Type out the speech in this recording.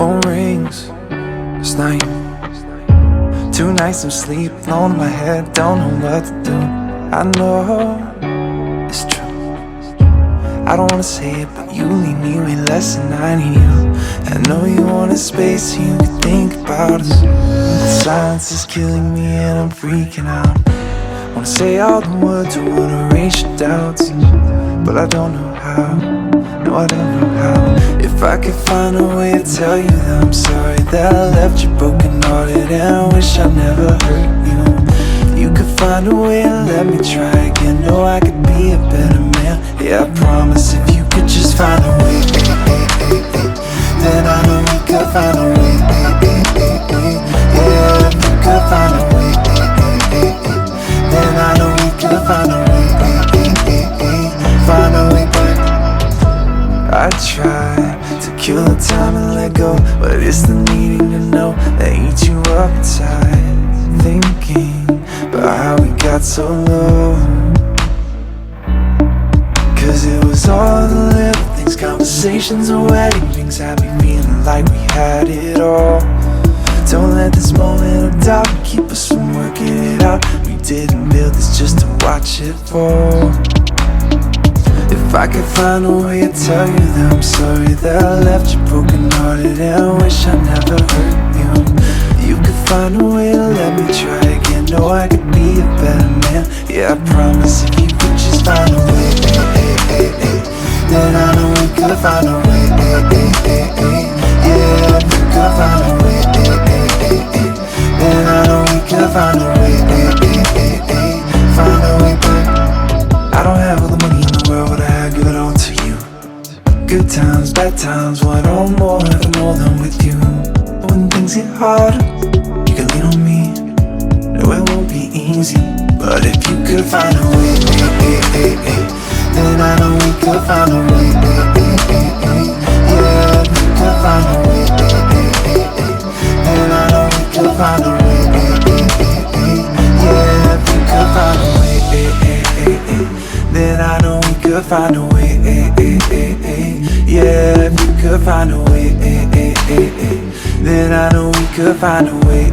phone rings. It's night. 2 nights of sleep, alone in my head, don't know what to do. I know it's true. I don't wanna say it, but you leave me way less than I need you. I know you wanted space so you could think about us. The silence is killing me and I'm freaking out. Wanna say all the words, I wanna erase your doubts, but I don't know how. No, I don't know how. If I could find a way to tell you that I'm sorry that I left you broken hearted and I wish I never hurt you. You could find a way to let me try again. Know I could be a better man. Yeah, I promise if you could just find a way, then I know we could find a way. Yeah, if you could find a way, then I know we could find a way. Find a way back. I try to kill the time and let go, but it's the needing to know that eats you up inside. Thinking about how we got so low, 'cause it was all the little things, conversations and wedding rings, had me feeling like we had it all. Don't let this moment of doubt keep us from working it out. We didn't build this just to watch it fall. If I could find a way to tell you that I'm sorry that I left you broken hearted and I wish I never hurt you. You could find a way to let me try again. Know I could be a better man. Yeah, I promise if you could just find a way, then I know we could find a way. Yeah, if you could find a way, then I know we could find a way. Find a way back. I don't have all the money in the world, but I give it all to you. Good times, bad times, want all more if I'm all done with you. When things get harder, you can lean on me. No, it won't be easy, but if you could find a way, then I know we could find a way. Yeah, if you could find a way, then I know we could find a way. Yeah, if you could find a way, then I know we could find a way. Yeah, if you could find a way, then I know we could find a way.